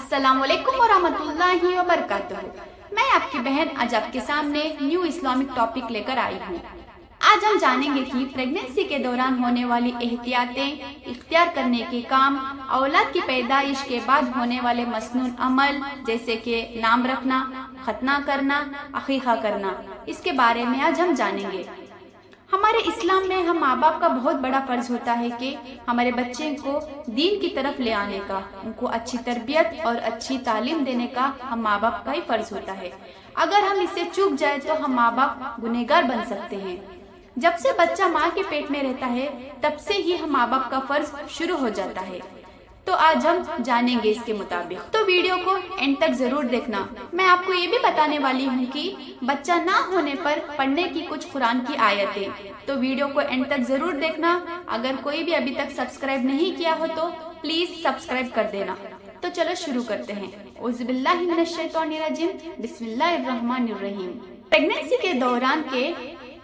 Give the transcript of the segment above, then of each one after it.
अस्सलाम वालेकुम वरहमतुल्लाहि वबरकातुहू। मैं आपकी बहन आज आपके सामने न्यू इस्लामिक टॉपिक लेकर आई हूँ। आज हम जानेंगे कि प्रेगनेंसी के दौरान होने वाली एहतियातें, इख्तियार करने के काम, औलाद की पैदाइश के बाद होने वाले मसनून अमल जैसे कि नाम रखना, खतना करना, अकीका करना, इसके बारे में आज हम जानेंगे। हमारे इस्लाम में हम माँ बाप का बहुत बड़ा फर्ज होता है कि हमारे बच्चे को दीन की तरफ ले आने का, उनको अच्छी तरबियत और अच्छी तालीम देने का हम माँ बाप का ही फर्ज होता है। अगर हम इससे चूक जाए तो हम माँ बाप गुनहगार बन सकते हैं। जब से बच्चा माँ के पेट में रहता है तब से ही हम माँ बाप का फर्ज शुरू हो जाता है। तो आज हम जानेंगे इसके मुताबिक, तो वीडियो को एंड तक जरूर देखना। मैं आपको ये भी बताने वाली हूँ कि बच्चा ना होने पर पढ़ने की कुछ कुरान की आयतें, तो वीडियो को एंड तक जरूर देखना। अगर कोई भी अभी तक सब्सक्राइब नहीं किया हो तो प्लीज सब्सक्राइब कर देना। तो चलो शुरू करते हैं। औज़ुबिल्लाहि मिनश्शैतानिर्रजीम, बिस्मिल्लाहिर्रहमानिर्रहीम। प्रेगनेंसी के दौरान के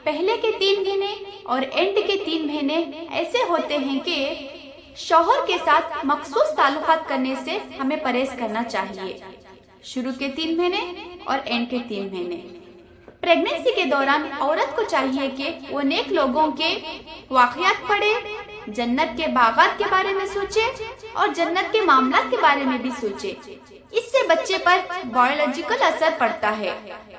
पहले के 3 महीने और एंड के 3 महीने ऐसे होते हैं कि शौहर के साथ मखसूस ताल्लुकात करने से हमें परहेज करना चाहिए। शुरू के 3 महीने और एंड के 3 महीने। प्रेगनेंसी के दौरान औरत को चाहिए कि वो नेक लोगों के वाक़यात पढ़े, जन्नत के बागात के बारे में सोचे और जन्नत के मामलात के बारे में भी सोचे। इससे बच्चे पर बायोलॉजिकल असर पड़ता है।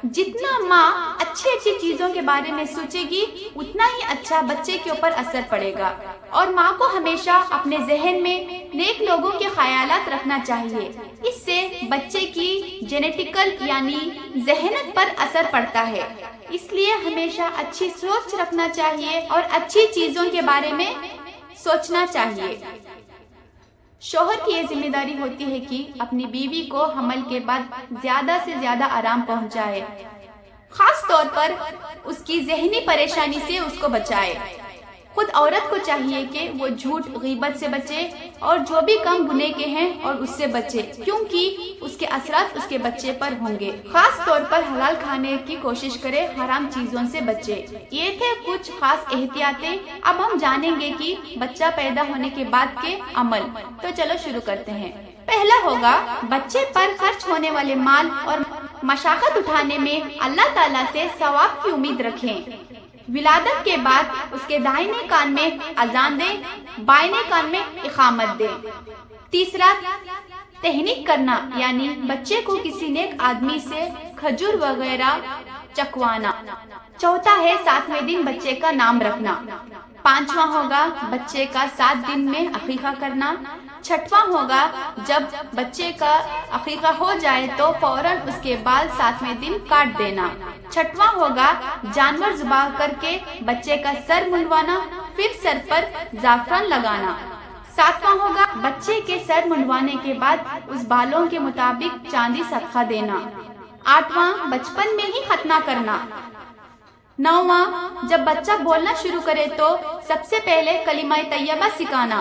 जितना माँ अच्छी चीजों के बारे में सोचेगी उतना ही अच्छा बच्चे के ऊपर असर पड़ेगा। और माँ को हमेशा अपने जहन में नेक लोगों के ख्यालात रखना चाहिए। इससे बच्चे की जेनेटिकल यानी जहनत पर असर पड़ता है। इसलिए हमेशा अच्छी सोच रखना चाहिए और अच्छी चीजों के बारे में सोचना चाहिए। शौहर की ये जिम्मेदारी होती है कि अपनी बीवी को हमल के बाद ज्यादा से ज्यादा आराम पहुंचाए, खास तौर पर उसकी जहनी परेशानी से उसको बचाए। खुद औरत को चाहिए कि वो झूठ, गीबत से बचे और जो भी कम गुने के हैं और उससे बचे, क्योंकि उसके असरात उसके बच्चे पर होंगे। खास तौर पर हलाल खाने की कोशिश करे, हराम चीजों से बचे। ये थे कुछ खास एहतियातें। अब हम जानेंगे कि बच्चा पैदा होने के बाद के अमल। तो चलो शुरू करते हैं। पहला होगा, बच्चे पर खर्च होने वाले माल और मशाकत उठाने में अल्लाह ताला से सवाब की उम्मीद रखें। विलादत के बाद उसके दाहिने कान में अजान दें, बाएं कान में इकामत दें। तीसरा, तहनीक करना यानी बच्चे को किसी नेक आदमी से खजूर वगैरह चखवाना। चौथा है 7वें दिन बच्चे का नाम रखना। 5वां होगा बच्चे का 7 दिन में अकीका करना। 6वां होगा जब बच्चे का अकीका हो जाए तो फौरन उसके बाद 7वें दिन काट देना। 6वां होगा जानवर ज़ुबाह करके बच्चे का सर मुंडवाना, फिर सर पर जाफरान लगाना। 7वां होगा बच्चे के सर मुंडवाने के बाद उस बालों के मुताबिक चांदी सदका देना। 8वां बचपन में ही खतना करना। 9वां जब बच्चा बोलना शुरू करे तो सबसे पहले कलिमा तैयबा सिखाना।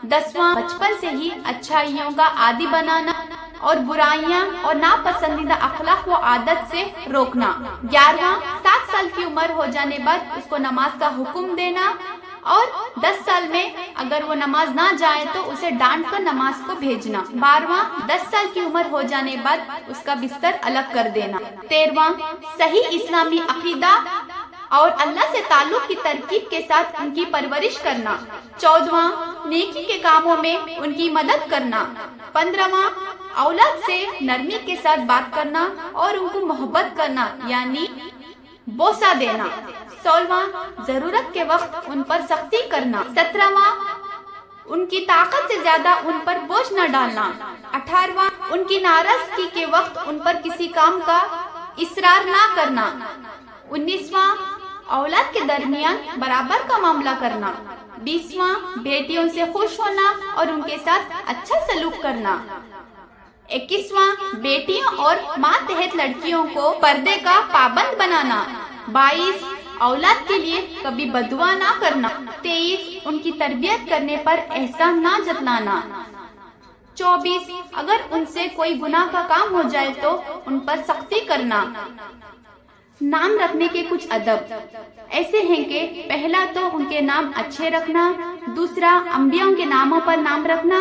10वां बचपन से ही अच्छाइयों का आदी बनाना और बुराइयां और नापसंदीदा अखलाक व आदत से रोकना। 11वां 7 साल की उम्र हो जाने बाद उसको नमाज का हुक्म देना और 10 साल में अगर वो नमाज ना जाए तो उसे डांट कर नमाज को भेजना। 12वां 10 साल की उम्र हो जाने बाद उसका बिस्तर अलग कर देना। 13वां सही इस्लामी अकीदा और अल्लाह से ताल्लुक की तरकीब के साथ उनकी परवरिश करना। 14वां नेकी के कामों में उनकी मदद करना। 15वां औलाद से नरमी के साथ बात करना और उनको मोहब्बत करना यानी बोसा देना। 16वां जरूरत के वक्त उन पर सख्ती करना। 17वां उनकी ताकत से ज्यादा उन पर बोझ न डालना। 18वां उनकी नाराजगी के वक्त उन पर किसी काम का इसरार ना करना। 19वां औलाद के दरमियान बराबर का मामला करना। 20वां बेटियों से खुश होना और उनके साथ अच्छा सलूक करना। 21वां बेटियों और मातहत लड़कियों को पर्दे का पाबंद बनाना। 22 औलाद के लिए कभी बदुआ ना करना। 23 उनकी तरबियत करने पर एहसान ना जतलाना। 24 अगर उनसे कोई गुनाह का काम हो जाए तो उन पर सख्ती करना। नाम रखने के कुछ अदब ऐसे हैं कि पहला तो उनके नाम अच्छे रखना, दूसरा अंबियाओं के नामों पर नाम रखना,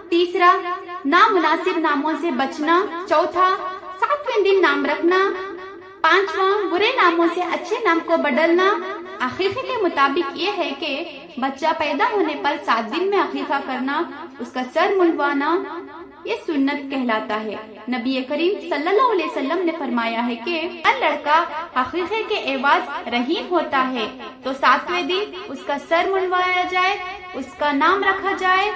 तीसरा नामुनासिब नामों से बचना। चौथा, 7वें दिन नाम रखना। पांचवा, बुरे नामों से अच्छे नाम को बदलना। अकीक़े के मुताबिक ये है कि बच्चा पैदा होने पर 7 दिन में अकीक़ा करना, उसका सर मुंडवाना, ये सुन्नत कहलाता है। नबी करीम सल्लल्लाहु अलैहि वसल्लम ने फरमाया है कि हर लड़का अकीक़े के एवाज रहीम होता है तो 7वें दिन उसका सर मुंडवाया जाए, उसका नाम रखा जाए,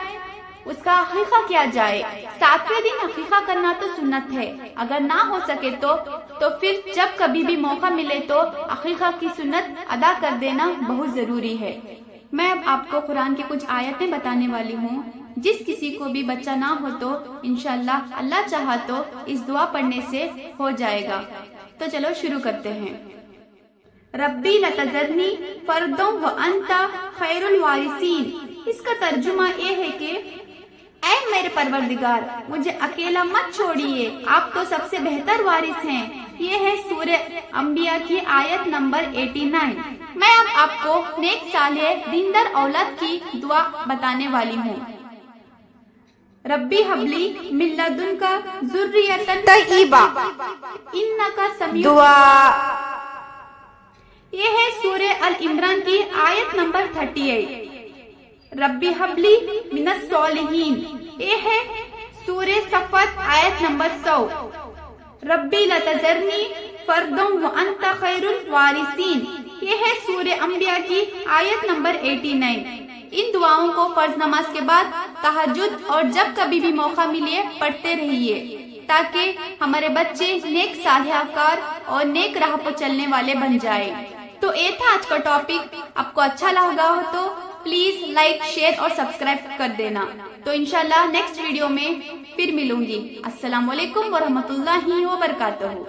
उसका अकीक़ा किया जाए। 7वें दिन अकीक़ा करना तो सुन्नत है, अगर ना हो सके तो फिर जब कभी भी मौका मिले तो अकीक़ा की सुन्नत अदा कर देना बहुत जरूरी है। मैं अब आपको कुरान की कुछ आयतें बताने वाली हूँ। जिस किसी को भी बच्चा ना हो तो इंशाअल्लाह अल्लाह चाहा तो इस दुआ पढ़ने से हो जाएगा। तो चलो शुरू करते हैं। रब्बी ला तज़रनी फर्दों व अंता खैरुल वारिसीन। इसका तर्जुमा ये है कि ऐ मेरे परवरदिगार, मुझे अकेला मत छोड़िए, आप तो सबसे बेहतर वारिस हैं। ये है सूरह अंबिया की आयत नंबर 89। मैं अब आपको नेक सालेह दीनदार औलाद की दुआ बताने वाली हूँ। रब्बी हबली मिन लदुनका ज़ुर्रियतन तय्यिबा इन्नका समीउ दुआ। ये है सूरह अल इमरान की आयत नंबर 38। रब्बी हबली मिनस सॉलिहीन, ये है सूरह सफ़त आयत नंबर 100। रब्बी ला तज़रनी फर्दों व अंता खैरुल वारिसीन, ये है सूरह अंबिया की आयत नंबर 89। इन दुआओं को फर्ज नमाज के बाद, तहज्जुद और जब कभी भी मौका मिले पढ़ते रहिए ताकि हमारे बच्चे नेक सालिहकार और नेक राह पर चलने वाले बन जाए। तो ये था आज का टॉपिक। आपको अच्छा लगा हो तो प्लीज लाइक, शेयर और सब्सक्राइब कर देना। तो इंशाल्लाह नेक्स्ट वीडियो में फिर मिलूंगी। अस्सलाम वालेकुम व रहमतुल्लाहि व बरकातहू।